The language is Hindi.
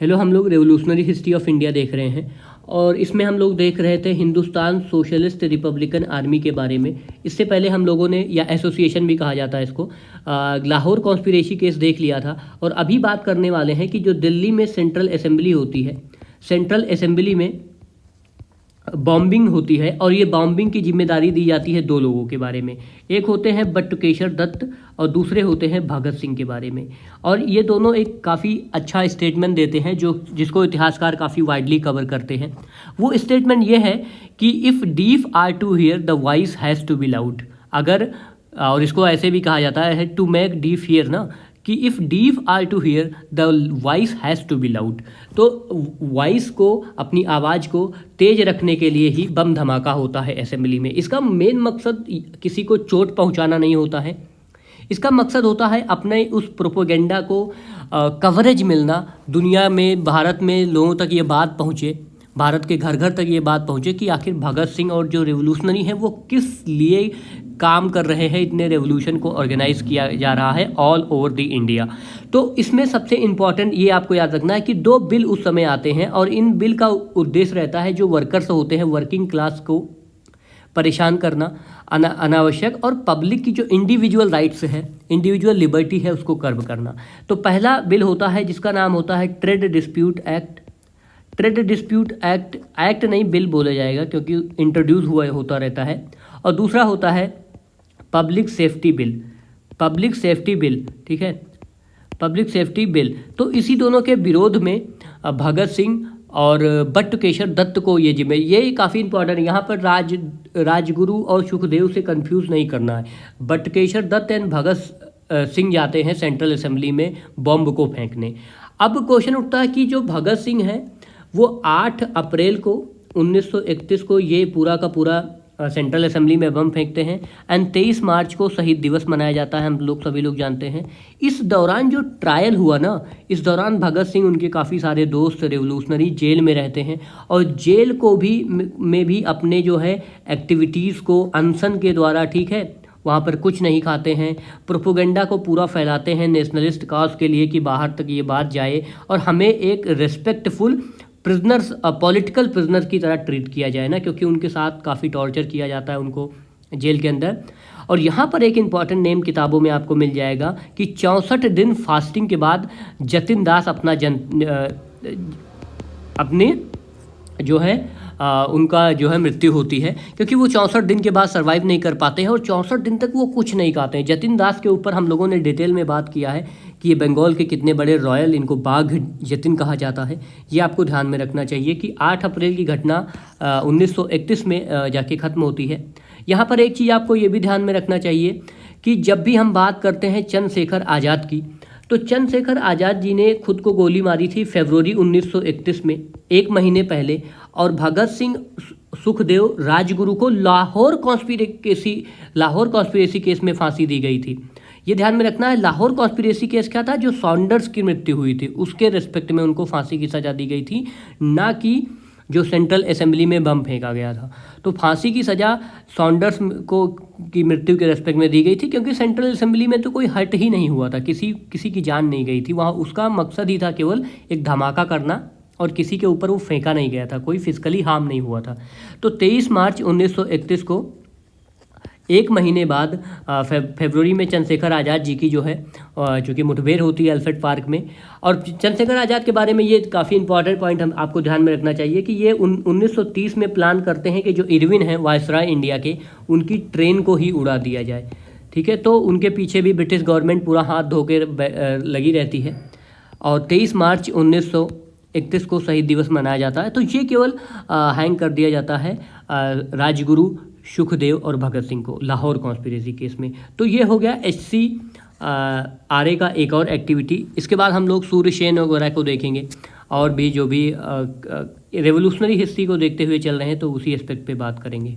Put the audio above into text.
हेलो, हम लोग रेवोल्यूशनरी हिस्ट्री ऑफ इंडिया देख रहे हैं और इसमें हम लोग देख रहे थे हिंदुस्तान सोशलिस्ट रिपब्लिकन आर्मी के बारे में। इससे पहले हम लोगों ने, या एसोसिएशन भी कहा जाता है इसको, लाहौर कॉन्स्पिरेसी केस देख लिया था। और अभी बात करने वाले हैं कि जो दिल्ली में सेंट्रल असेंबली होती है, सेंट्रल असेंबली में बॉम्बिंग होती है और ये बॉम्बिंग की जिम्मेदारी दी जाती है दो लोगों के बारे में। एक होते हैं बटुकेश्वर दत्त और दूसरे होते हैं भगत सिंह के बारे में। और ये दोनों एक काफ़ी अच्छा स्टेटमेंट देते हैं जिसको इतिहासकार काफ़ी वाइडली कवर करते हैं। वो स्टेटमेंट ये है कि if deaf are to hear the voice has to be loud. अगर, और इसको ऐसे भी कहा जाता है टू मेक डीफ हियर ना, कि if deaf are to hear the voice has to be loud. तो वॉइस को, अपनी आवाज़ को तेज रखने के लिए ही बम धमाका होता है असेंबली में। इसका मेन मकसद किसी को चोट पहुंचाना नहीं होता है, इसका मकसद होता है अपने उस प्रोपोगेंडा को कवरेज मिलना, दुनिया में, भारत में लोगों तक ये बात पहुँचे, भारत के घर घर तक ये बात पहुँचे कि आखिर भगत सिंह और जो रेवोल्यूशनरी हैं वो किस लिए काम कर रहे हैं। इतने रेवोल्यूशन को ऑर्गेनाइज किया जा रहा है ऑल ओवर द इंडिया। तो इसमें सबसे इम्पॉर्टेंट ये आपको याद रखना है कि दो बिल उस समय आते हैं और इन बिल का उद्देश्य रहता है जो वर्कर्स होते हैं, वर्किंग क्लास को परेशान करना अनावश्यक, और पब्लिक की जो इंडिविजुअल राइट्स है, इंडिविजुअल लिबर्टी है, उसको कर्व करना। तो पहला बिल होता है जिसका नाम होता है trade dispute act. Trade dispute act नहीं, बिल बोला जाएगा क्योंकि इंट्रोड्यूस होता रहता है। और दूसरा होता है public safety bill. Public safety bill, ठीक है, पब्लिक सेफ्टी बिल। तो इसी दोनों के विरोध में भगत सिंह और बटुकेश्वर दत्त को ये काफ़ी इंपॉर्टेंट है। यहाँ पर राजगुरु और सुखदेव से कंफ्यूज नहीं करना है। बटुकेश्वर दत्त एंड भगत सिंह जाते हैं सेंट्रल असेंबली में बॉम्ब को फेंकने। अब क्वेश्चन उठता है कि जो भगत सिंह है वो 8 अप्रैल को 1931 को ये पूरा का पूरा सेंट्रल असेंबली में बम फेंकते हैं एंड 23 मार्च को शहीद दिवस मनाया जाता है, हम लोग सभी लोग जानते हैं। इस दौरान जो ट्रायल हुआ ना, इस दौरान भगत सिंह, उनके काफ़ी सारे दोस्त रेवोल्यूशनरी जेल में रहते हैं और जेल को में भी अपने जो है एक्टिविटीज़ को अनशन के द्वारा, ठीक है, वहाँ पर कुछ नहीं खाते हैं, प्रोपोगेंडा को पूरा फैलाते हैं नेशनलिस्ट काज के लिए कि बाहर तक ये बात जाए और हमें एक रिस्पेक्टफुल प्रिजनर्स, पॉलिटिकल प्रिजनर की तरह ट्रीट किया जाए ना, क्योंकि उनके साथ काफ़ी टॉर्चर किया जाता है उनको जेल के अंदर। और यहाँ पर एक इम्पॉर्टेंट नेम किताबों में आपको मिल जाएगा कि 64 दिन फास्टिंग के बाद जतिन दास अपने जो है उनका जो है मृत्यु होती है, क्योंकि वो 64 दिन के बाद सर्वाइव नहीं कर पाते हैं और 64 दिन तक वो कुछ नहीं खाते हैं। जतिन दास के ऊपर हम लोगों ने डिटेल में बात किया है कि ये बंगाल के कितने बड़े रॉयल, इनको बाघ जतिन कहा जाता है। ये आपको ध्यान में रखना चाहिए कि 8 अप्रैल की घटना 1931 में जाके ख़त्म होती है। यहाँ पर एक चीज़ आपको ये भी ध्यान में रखना चाहिए कि जब भी हम बात करते हैं चंद्रशेखर आज़ाद की, तो चंद्रशेखर आज़ाद जी ने खुद को गोली मारी थी फरवरी 1931 में, 1 महीने पहले। और भगत सिंह, सुखदेव, राजगुरु को लाहौर कॉन्स्पिरेसी केस में फांसी दी गई थी। ये ध्यान में रखना है। लाहौर कॉन्स्पिरेसी केस क्या था? जो सॉन्डर्स की मृत्यु हुई थी उसके रिस्पेक्ट में उनको फांसी की सज़ा दी गई थी, ना कि जो सेंट्रल असेंबली में बम फेंका गया था। तो फांसी की सज़ा सॉन्डर्स को की मृत्यु के रेस्पेक्ट में दी गई थी, क्योंकि सेंट्रल असेंबली में तो कोई हर्ट ही नहीं हुआ था, किसी की जान नहीं गई थी वहाँ। उसका मकसद ही था केवल एक धमाका करना और किसी के ऊपर वो फेंका नहीं गया था, कोई फिजिकली हार्म नहीं हुआ था। तो 23 मार्च 1931 को, 1 महीने बाद, फरवरी में चंद्रशेखर आज़ाद जी की जो है जो कि मुठभेड़ होती है एल्फ्रेड पार्क में। और चंद्रशेखर आज़ाद के बारे में ये काफ़ी इंपॉर्टेंट पॉइंट हम आपको ध्यान में रखना चाहिए कि ये 1930 में प्लान करते हैं कि जो इरविन है वायसराय इंडिया के, उनकी ट्रेन को ही उड़ा दिया जाए, ठीक है। तो उनके पीछे भी ब्रिटिश गवर्नमेंट पूरा हाथ धो के लगी रहती है। और 23 मार्च 1931 को शहीद दिवस मनाया जाता है। तो ये केवल हैंग कर दिया जाता है राजगुरु, सुखदेव और भगत सिंह को लाहौर कॉन्स्पिरेसी केस में। तो ये हो गया HCRA का एक और एक्टिविटी। इसके बाद हम लोग सूर्य सेन वगैरह को देखेंगे और भी जो भी रेवोल्यूशनरी हिस्ट्री को देखते हुए चल रहे हैं, तो उसी एस्पेक्ट पे बात करेंगे।